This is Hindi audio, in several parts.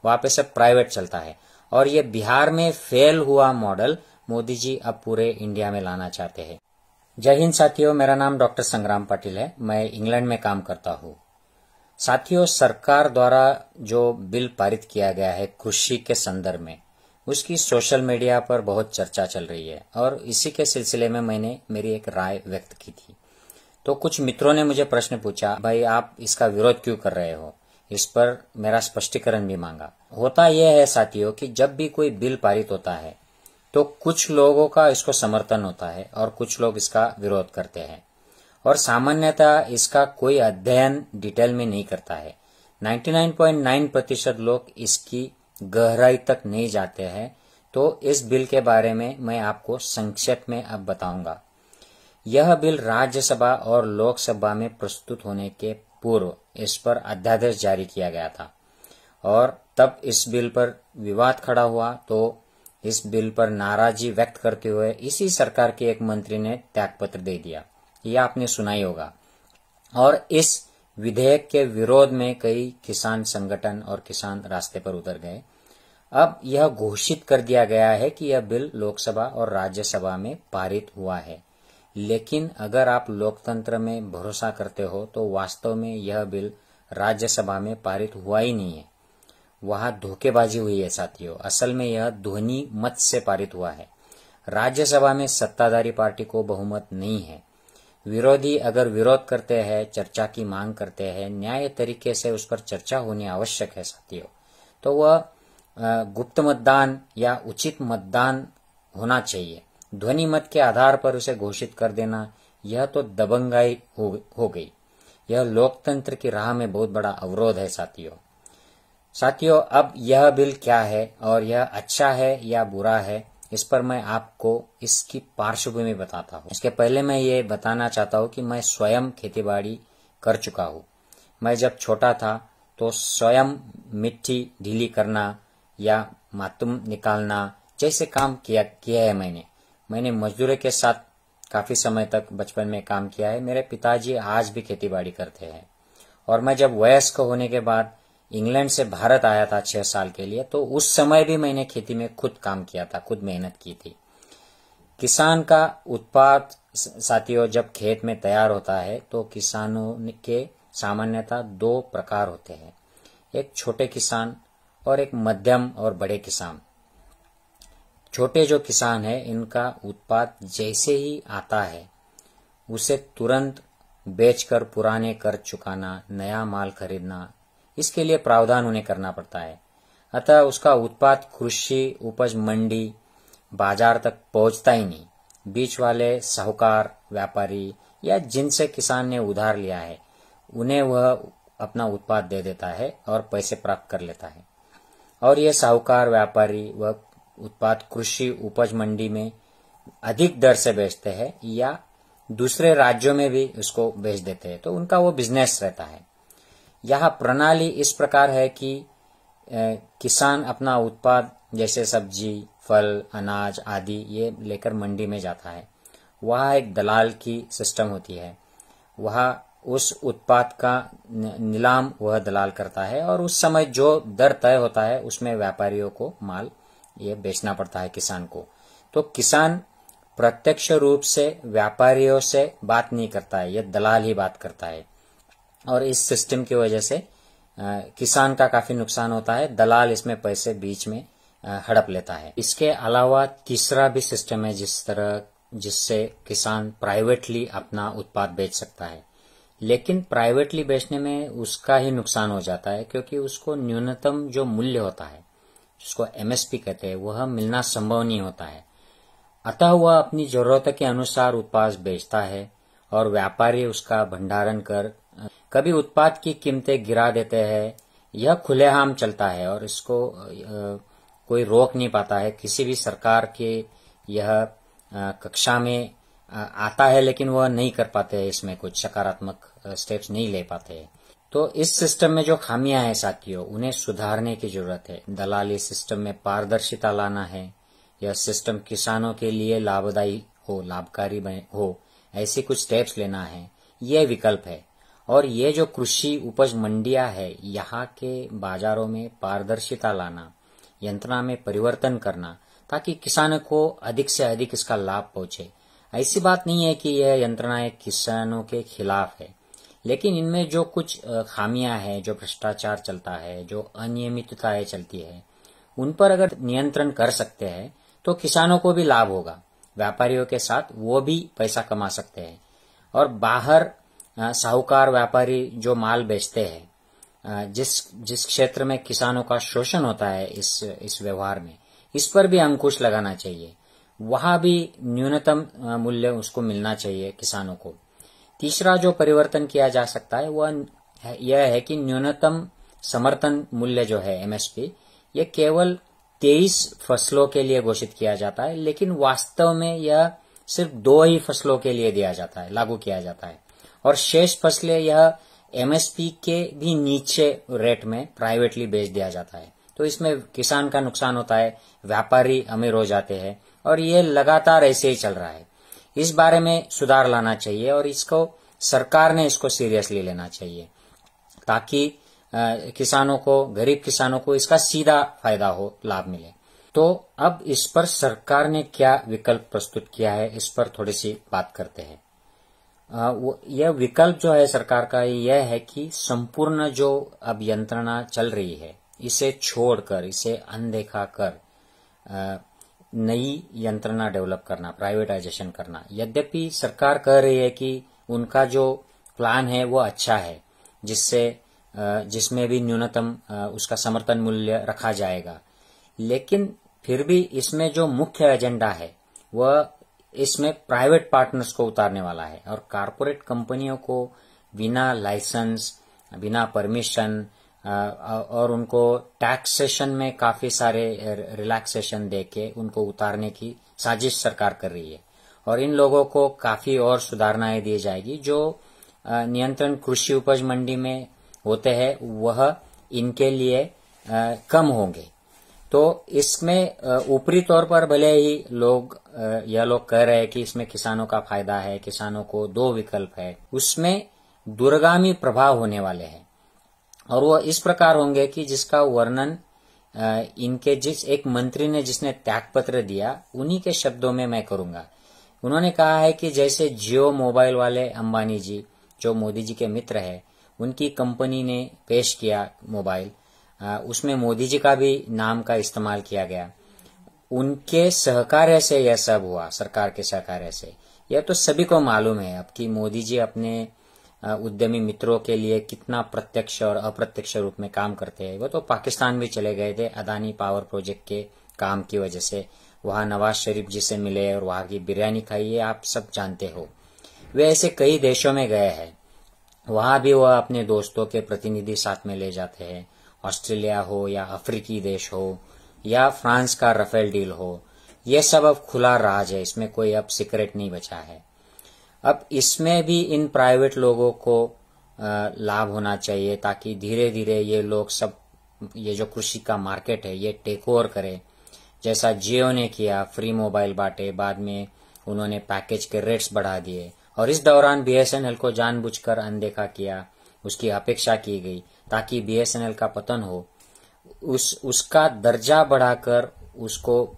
वहां पे सब प्राइवेट चलता है। और ये बिहार में फेल हुआ मॉडल मोदी जी अब पूरे इंडिया में लाना चाहते हैं। जय हिंद साथियों, मेरा नाम डॉक्टर संग्राम पाटिल है। मैं इंग्लैंड में काम करता हूँ। साथियों, सरकार द्वारा जो बिल पारित किया गया है कृषि के संदर्भ में, उसकी सोशल मीडिया पर बहुत चर्चा चल रही है और इसी के सिलसिले में मैंने मेरी एक राय व्यक्त की थी। तो कुछ मित्रों ने मुझे प्रश्न पूछा, भाई आप इसका विरोध क्यों कर रहे हो? इस पर मेरा स्पष्टीकरण भी मांगा। होता यह है साथियों कि जब भी कोई बिल पारित होता है तो कुछ लोगों का इसको समर्थन होता है और कुछ लोग इसका विरोध करते हैं और सामान्यतः इसका कोई अध्ययन डिटेल में नहीं करता है। 99.9% लोग इसकी गहराई तक नहीं जाते हैं। तो इस बिल के बारे में मैं आपको संक्षेप में अब बताऊंगा। यह बिल राज्यसभा और लोकसभा में प्रस्तुत होने के पूर्व इस पर अध्यादेश जारी किया गया था और तब इस बिल पर विवाद खड़ा हुआ। तो इस बिल पर नाराजगी व्यक्त करते हुए इसी सरकार के एक मंत्री ने त्यागपत्र दे दिया। यह आपने सुना ही होगा। और इस विधेयक के विरोध में कई किसान संगठन और किसान रास्ते पर उतर गए। अब यह घोषित कर दिया गया है कि यह बिल लोकसभा और राज्यसभा में पारित हुआ है। लेकिन अगर आप लोकतंत्र में भरोसा करते हो तो वास्तव में यह बिल राज्यसभा में पारित हुआ ही नहीं है। वहां धोखेबाजी हुई है साथियों। असल में यह ध्वनि मत से पारित हुआ है। राज्यसभा में सत्ताधारी पार्टी को बहुमत नहीं है। विरोधी अगर विरोध करते हैं, चर्चा की मांग करते हैं, न्याय तरीके से उस पर चर्चा होनी आवश्यक है साथियों, तो वह गुप्त मतदान या उचित मतदान होना चाहिए। ध्वनि मत के आधार पर उसे घोषित कर देना, यह तो दबंगाई हो गई। यह लोकतंत्र की राह में बहुत बड़ा अवरोध है साथियों। अब यह बिल क्या है और यह अच्छा है या बुरा है, इस पर मैं आपको इसकी पार्श्वभूमि बताता हूँ। इसके पहले मैं ये बताना चाहता हूँ कि मैं स्वयं खेतीबाड़ी कर चुका हूँ। मैं जब छोटा था तो स्वयं मिट्टी ढीली करना या मातूम निकालना जैसे काम किया है। मैंने मजदूरों के साथ काफी समय तक बचपन में काम किया है। मेरे पिताजी आज भी खेतीबाड़ी करते हैं। और मैं जब वयस्क होने के बाद इंग्लैंड से भारत आया था 6 साल के लिए, तो उस समय भी मैंने खेती में खुद काम किया था, खुद मेहनत की थी। किसान का उत्पाद साथियों जब खेत में तैयार होता है तो किसानों के सामान्यतः 2 प्रकार होते हैं, एक छोटे किसान और एक मध्यम और बड़े किसान। छोटे जो किसान है, इनका उत्पाद जैसे ही आता है उसे तुरंत बेचकर पुराने कर्ज चुकाना, नया माल खरीदना, इसके लिए प्रावधान उन्हें करना पड़ता है। अतः उसका उत्पाद कृषि उपज मंडी बाजार तक पहुंचता ही नहीं। बीच वाले साहूकार, व्यापारी या जिनसे किसान ने उधार लिया है, उन्हें वह अपना उत्पाद दे देता है और पैसे प्राप्त कर लेता है। और ये साहूकार, व्यापारी वह उत्पाद कृषि उपज मंडी में अधिक दर से बेचते हैं या दूसरे राज्यों में भी उसको बेच देते हैं। तो उनका वो बिजनेस रहता है। यह प्रणाली इस प्रकार है कि किसान अपना उत्पाद जैसे सब्जी, फल, अनाज आदि ये लेकर मंडी में जाता है। वहाँ एक दलाल की सिस्टम होती है। वह उस उत्पाद का नीलाम वह दलाल करता है और उस समय जो दर तय होता है उसमें व्यापारियों को माल ये बेचना पड़ता है किसान को। तो किसान प्रत्यक्ष रूप से व्यापारियों से बात नहीं करता है, यह दलाल ही बात करता है। और इस सिस्टम की वजह से किसान का काफी नुकसान होता है। दलाल इसमें पैसे बीच में हड़प लेता है। इसके अलावा तीसरा भी सिस्टम है जिससे किसान प्राइवेटली अपना उत्पाद बेच सकता है। लेकिन प्राइवेटली बेचने में उसका ही नुकसान हो जाता है, क्योंकि उसको न्यूनतम जो मूल्य होता है, जिसको एमएसपी कहते हैं, वह मिलना संभव नहीं होता है। अतः वह अपनी जरूरत के अनुसार उत्पाद बेचता है और व्यापारी उसका भंडारण कर कभी उत्पाद की कीमतें गिरा देते हैं। यह खुलेआम चलता है और इसको कोई रोक नहीं पाता है। किसी भी सरकार के यह कक्षा में आता है, लेकिन वह नहीं कर पाते हैं, इसमें कुछ सकारात्मक स्टेप्स नहीं ले पाते हैं। तो इस सिस्टम में जो खामियां हैं साथियों, उन्हें सुधारने की जरूरत है। दलाली सिस्टम में पारदर्शिता लाना है। यह सिस्टम किसानों के लिए लाभदायी हो, लाभकारी हो, ऐसे कुछ स्टेप्स लेना है, यह विकल्प है। और ये जो कृषि उपज मंडियां है, यहाँ के बाजारों में पारदर्शिता लाना, यंत्रणा में परिवर्तन करना, ताकि किसानों को अधिक से अधिक इसका लाभ पहुंचे। ऐसी बात नहीं है कि यह यंत्रणाएं किसानों के खिलाफ है, लेकिन इनमें जो कुछ खामियां हैं, जो भ्रष्टाचार चलता है, जो अनियमितताएं चलती है, उन पर अगर नियंत्रण कर सकते हैं तो किसानों को भी लाभ होगा, व्यापारियों के साथ वो भी पैसा कमा सकते हैं। और बाहर साहूकार व्यापारी जो माल बेचते हैं, जिस क्षेत्र में किसानों का शोषण होता है इस व्यवहार में, इस पर भी अंकुश लगाना चाहिए। वहां भी न्यूनतम मूल्य उसको मिलना चाहिए किसानों को। तीसरा जो परिवर्तन किया जा सकता है वह यह है कि न्यूनतम समर्थन मूल्य जो है एमएसपी, ये केवल 23 फसलों के लिए घोषित किया जाता है, लेकिन वास्तव में यह सिर्फ 2 ही फसलों के लिए दिया जाता है, लागू किया जाता है। और शेष फसलें यह एमएसपी के भी नीचे रेट में प्राइवेटली बेच दिया जाता है। तो इसमें किसान का नुकसान होता है, व्यापारी अमीर हो जाते हैं, और ये लगातार ऐसे ही चल रहा है। इस बारे में सुधार लाना चाहिए और इसको सरकार ने इसको सीरियसली लेना चाहिए, ताकि किसानों को, गरीब किसानों को इसका सीधा फायदा हो, लाभ मिले। तो अब इस पर सरकार ने क्या विकल्प प्रस्तुत किया है, इस पर थोड़ी सी बात करते हैं। यह विकल्प जो है सरकार का, यह है कि संपूर्ण जो अब यंत्रणा चल रही है, इसे छोड़कर, इसे अनदेखा कर नई यंत्रणा डेवलप करना, प्राइवेटाइजेशन करना। यद्यपि सरकार कह रही है कि उनका जो प्लान है वो अच्छा है, जिसमें भी न्यूनतम उसका समर्थन मूल्य रखा जाएगा, लेकिन फिर भी इसमें जो मुख्य एजेंडा है वह इसमें प्राइवेट पार्टनर्स को उतारने वाला है और कारपोरेट कंपनियों को बिना लाइसेंस, बिना परमिशन और उनको टैक्सेशन में काफी सारे रिलैक्सेशन देके उनको उतारने की साजिश सरकार कर रही है। और इन लोगों को काफी और सुधारणाएं दी जाएगी। जो नियंत्रण कृषि उपज मंडी में होते हैं वह इनके लिए कम होंगे। तो इसमें ऊपरी तौर पर भले ही यह लोग कह रहे हैं कि इसमें किसानों का फायदा है, किसानों को 2 विकल्प है, उसमें दूरगामी प्रभाव होने वाले हैं और वो इस प्रकार होंगे कि जिसका वर्णन इनके एक मंत्री ने जिसने त्यागपत्र दिया उन्हीं के शब्दों में मैं करूंगा। उन्होंने कहा है कि जैसे जियो मोबाइल वाले अंबानी जी, जो मोदी जी के मित्र है, उनकी कंपनी ने पेश किया मोबाइल, उसमें मोदी जी का भी नाम का इस्तेमाल किया गया। उनके सहकार्य से यह सब हुआ, सरकार के सहकार्य से। यह तो सभी को मालूम है अब कि मोदी जी अपने उद्यमी मित्रों के लिए कितना प्रत्यक्ष और अप्रत्यक्ष रूप में काम करते हैं। वो तो पाकिस्तान भी चले गए थे अदानी पावर प्रोजेक्ट के काम की वजह से, वहां नवाज शरीफ जी से मिले और वहां की बिरयानी खाई, ये आप सब जानते हो। वे ऐसे कई देशों में गए हैं, वहां भी वह अपने दोस्तों के प्रतिनिधि साथ में ले जाते हैं। ऑस्ट्रेलिया हो या अफ्रीकी देश हो या फ्रांस का राफेल डील हो, यह सब अब खुला राज है, इसमें कोई अब सीक्रेट नहीं बचा है। अब इसमें भी इन प्राइवेट लोगों को लाभ होना चाहिए, ताकि धीरे धीरे ये लोग सब, ये जो कृषि का मार्केट है, ये टेक ओवर करे। जैसा जियो ने किया, फ्री मोबाइल बांटे, बाद में उन्होंने पैकेज के रेट्स बढ़ा दिए और इस दौरान बीएसएनएल को जानबूझकर अनदेखा किया, उसकी अपेक्षा की गई ताकि बीएसएनएल का पतन हो। उसका दर्जा बढ़ाकर उसको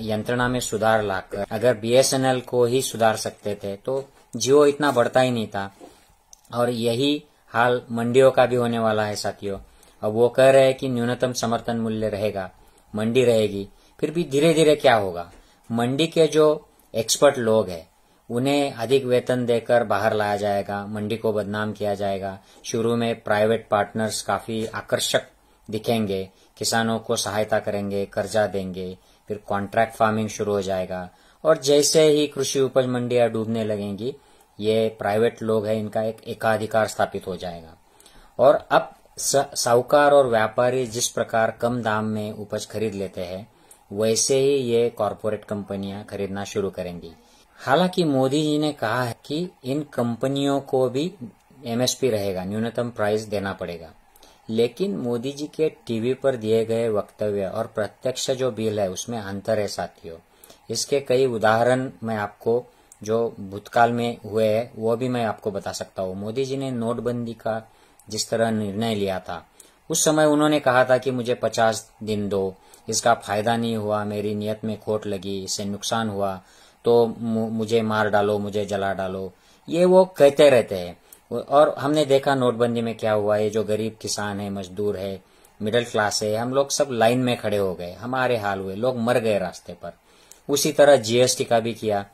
यंत्रणा में सुधार लाकर अगर बीएसएनएल को ही सुधार सकते थे तो जियो इतना बढ़ता ही नहीं था। और यही हाल मंडियों का भी होने वाला है साथियों। अब वो कह रहे हैं कि न्यूनतम समर्थन मूल्य रहेगा, मंडी रहेगी, फिर भी धीरे धीरे क्या होगा, मंडी के जो एक्सपर्ट लोग हैं उन्हें अधिक वेतन देकर बाहर लाया जाएगा, मंडी को बदनाम किया जाएगा। शुरू में प्राइवेट पार्टनर्स काफी आकर्षक दिखेंगे, किसानों को सहायता करेंगे, कर्जा देंगे, फिर कॉन्ट्रैक्ट फार्मिंग शुरू हो जाएगा और जैसे ही कृषि उपज मंडियां डूबने लगेंगी, ये प्राइवेट लोग हैं, इनका एक एकाधिकार स्थापित हो जाएगा। और अब साहूकार और व्यापारी जिस प्रकार कम दाम में उपज खरीद लेते हैं, वैसे ही ये कॉरपोरेट कंपनियां खरीदना शुरू करेंगी। हालांकि मोदी जी ने कहा है कि इन कंपनियों को भी एमएसपी रहेगा, न्यूनतम प्राइस देना पड़ेगा, लेकिन मोदी जी के टीवी पर दिए गए वक्तव्य और प्रत्यक्ष जो बिल है उसमें अंतर है साथियों। इसके कई उदाहरण मैं आपको जो भूतकाल में हुए हैं वो भी मैं आपको बता सकता हूँ। मोदी जी ने नोटबंदी का जिस तरह निर्णय लिया था, उस समय उन्होंने कहा था कि मुझे 50 दिन दो, इसका फायदा नहीं हुआ, मेरी नियत में खोट लगी, इससे नुकसान हुआ तो मुझे मार डालो, मुझे जला डालो, ये वो कहते रहते हैं। और हमने देखा नोटबंदी में क्या हुआ। ये जो गरीब किसान है, मजदूर है, मिडिल क्लास है, हम लोग सब लाइन में खड़े हो गए, हमारे हाल हुए, लोग मर गए रास्ते पर। उसी तरह जीएसटी का भी किया,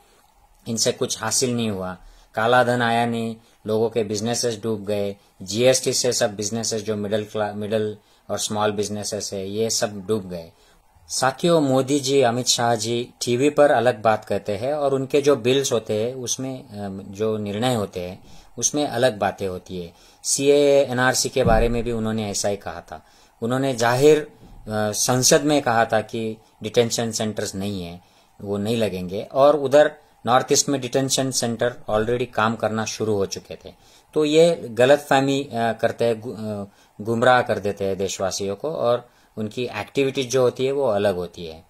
इनसे कुछ हासिल नहीं हुआ, काला धन आया नहीं, लोगों के बिजनेसेस डूब गए। जीएसटी से सब बिजनेसेस जो मिडिल और स्मॉल बिजनेसेस है ये सब डूब गए। साथियों, मोदी जी, अमित शाह जी टीवी पर अलग बात कहते हैं और उनके जो बिल्स होते हैं उसमें जो निर्णय होते हैं उसमें अलग बातें होती है। सीएए एनआरसी के बारे में भी उन्होंने ऐसा ही कहा था। उन्होंने जाहिर संसद में कहा था कि डिटेंशन सेंटर्स नहीं है, वो नहीं लगेंगे, और उधर नॉर्थ ईस्ट में डिटेंशन सेंटर ऑलरेडी काम करना शुरू हो चुके थे। तो ये गलतफहमी करते हैं, गुमराह कर देते हैं देशवासियों को, और उनकी एक्टिविटीज जो होती है वो अलग होती है।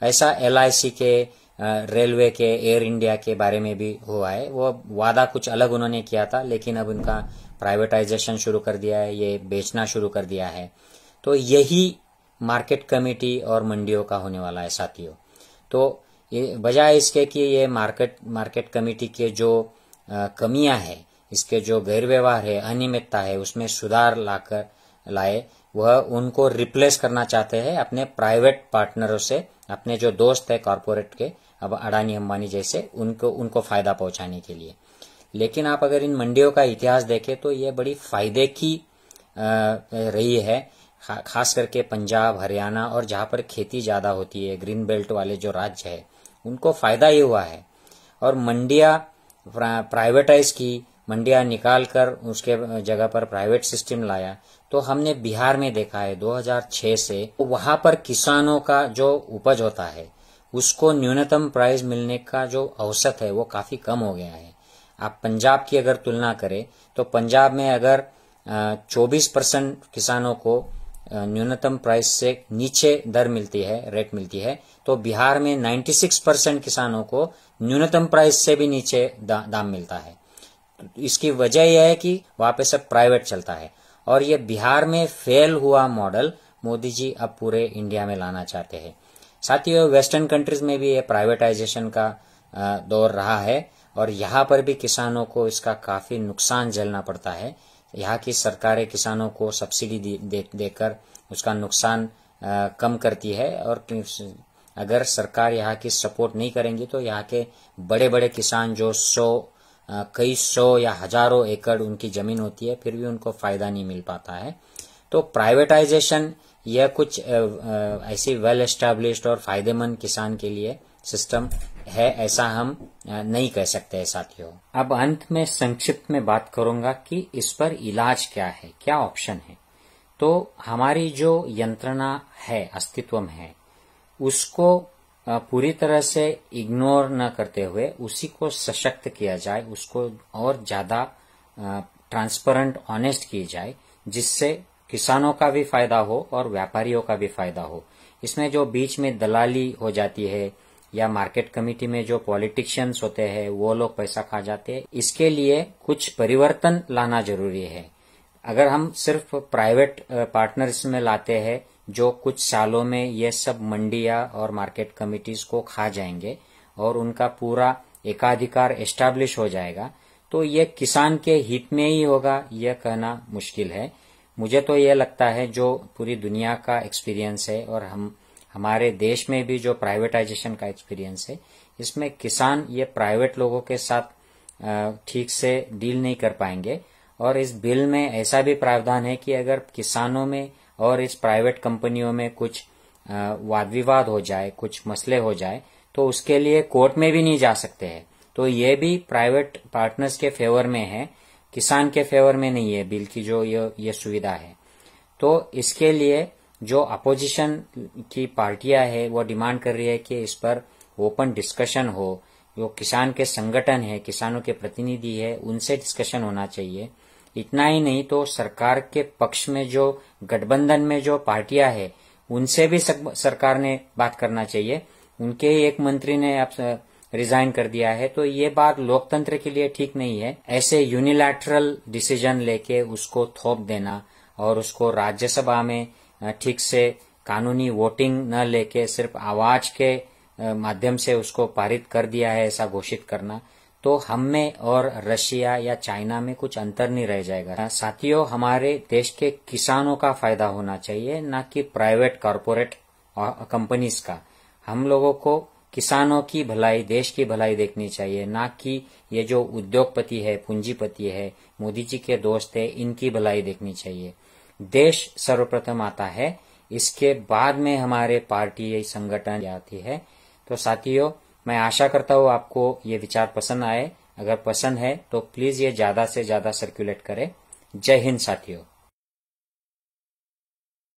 ऐसा एलआईसी के, रेलवे के, एयर इंडिया के बारे में भी हुआ है। वो वादा कुछ अलग उन्होंने किया था, लेकिन अब उनका प्राइवेटाइजेशन शुरू कर दिया है, ये बेचना शुरू कर दिया है। तो यही मार्केट कमेटी और मंडियों का होने वाला है साथियों। तो ये बजाय इसके कि ये मार्केट कमेटी के जो कमियां है, इसके जो गैरव्यवहार है, अनियमितता है, उसमें सुधार लाए, वह उनको रिप्लेस करना चाहते हैं अपने प्राइवेट पार्टनरों से, अपने जो दोस्त है कॉर्पोरेट के, अब अडानी अंबानी जैसे, उनको फायदा पहुंचाने के लिए। लेकिन आप अगर इन मंडियों का इतिहास देखें तो ये बड़ी फायदे की रही है, खास करके पंजाब, हरियाणा और जहां पर खेती ज्यादा होती है, ग्रीन बेल्ट वाले जो राज्य है, उनको फायदा ही हुआ है। और मंडियां प्राइवेटाइज की, मंडियां निकालकर उसके जगह पर प्राइवेट सिस्टम लाया। तो हमने बिहार में देखा है 2006 से, वहां पर किसानों का जो उपज होता है उसको न्यूनतम प्राइस मिलने का जो औसत है वो काफी कम हो गया है। आप पंजाब की अगर तुलना करें तो पंजाब में अगर 24% किसानों को न्यूनतम प्राइस से नीचे दर मिलती है, रेट मिलती है, तो बिहार में 96% किसानों को न्यूनतम प्राइस से भी नीचे दाम मिलता है। इसकी वजह यह है कि वहां पे सब प्राइवेट चलता है, और ये बिहार में फेल हुआ मॉडल मोदी जी अब पूरे इंडिया में लाना चाहते हैं। साथियों, वेस्टर्न कंट्रीज में भी ये प्राइवेटाइजेशन का दौर रहा है, और यहाँ पर भी किसानों को इसका काफी नुकसान झेलना पड़ता है। यहाँ की सरकारें किसानों को सब्सिडी देकर उसका नुकसान कम करती है, और अगर सरकार यहाँ की सपोर्ट नहीं करेंगी तो यहाँ के बड़े बड़े किसान जो कई सौ या हजारों एकड़ उनकी जमीन होती है, फिर भी उनको फायदा नहीं मिल पाता है। तो प्राइवेटाइजेशन यह कुछ ऐसी वेल एस्टैब्लिश्ड और फायदेमंद किसान के लिए सिस्टम है, ऐसा हम नहीं कह सकते साथियों। अब अंत में संक्षिप्त में बात करूंगा कि इस पर इलाज क्या है, क्या ऑप्शन है। तो हमारी जो यंत्रणा है, अस्तित्व में है, उसको पूरी तरह से इग्नोर न करते हुए उसी को सशक्त किया जाए, उसको और ज्यादा ट्रांसपेरेंट, ऑनेस्ट की जाए, जिससे किसानों का भी फायदा हो और व्यापारियों का भी फायदा हो। इसमें जो बीच में दलाली हो जाती है या मार्केट कमेटी में जो पॉलिटिशियंस होते हैं वो लोग पैसा खा जाते हैं, इसके लिए कुछ परिवर्तन लाना जरूरी है। अगर हम सिर्फ प्राइवेट पार्टनर्स में लाते हैं जो कुछ सालों में ये सब मंडियां और मार्केट कमिटीज को खा जाएंगे और उनका पूरा एकाधिकार एस्टैब्लिश हो जाएगा, तो ये किसान के हित में ही होगा, यह कहना मुश्किल है। मुझे तो ये लगता है जो पूरी दुनिया का एक्सपीरियंस है और हमारे देश में भी जो प्राइवेटाइजेशन का एक्सपीरियंस है, इसमें किसान ये प्राइवेट लोगों के साथ ठीक से डील नहीं कर पाएंगे। और इस बिल में ऐसा भी प्रावधान है कि अगर किसानों में और इस प्राइवेट कंपनियों में कुछ वाद विवाद हो जाए, कुछ मसले हो जाए, तो उसके लिए कोर्ट में भी नहीं जा सकते हैं। तो ये भी प्राइवेट पार्टनर्स के फेवर में है, किसान के फेवर में नहीं है बिल की जो ये सुविधा है। तो इसके लिए जो अपोजिशन की पार्टियां है वो डिमांड कर रही है कि इस पर ओपन डिस्कशन हो। जो किसान के संगठन है, किसानों के प्रतिनिधि है, उनसे डिस्कशन होना चाहिए। इतना ही नहीं तो सरकार के पक्ष में जो गठबंधन में जो पार्टियां है उनसे भी सरकार ने बात करना चाहिए। उनके ही एक मंत्री ने रिजाइन कर दिया है, तो ये बात लोकतंत्र के लिए ठीक नहीं है। ऐसे यूनिलैटरल डिसीजन लेके उसको थोप देना और उसको राज्यसभा में ठीक से कानूनी वोटिंग न लेके सिर्फ आवाज के माध्यम से उसको पारित कर दिया है ऐसा घोषित करना, तो हम में और रशिया या चाइना में कुछ अंतर नहीं रह जाएगा। साथियों, हमारे देश के किसानों का फायदा होना चाहिए, ना कि प्राइवेट कॉरपोरेट कंपनीज का। हम लोगों को किसानों की भलाई, देश की भलाई देखनी चाहिए, ना कि ये जो उद्योगपति है, पूंजीपति है, मोदी जी के दोस्त है, इनकी भलाई देखनी चाहिए। देश सर्वप्रथम आता है, इसके बाद में हमारे पार्टी संगठन आती है। तो साथियों, मैं आशा करता हूँ आपको ये विचार पसंद आए। अगर पसंद है तो प्लीज ये ज्यादा से ज्यादा सर्कुलेट करें। जय हिंद साथियों।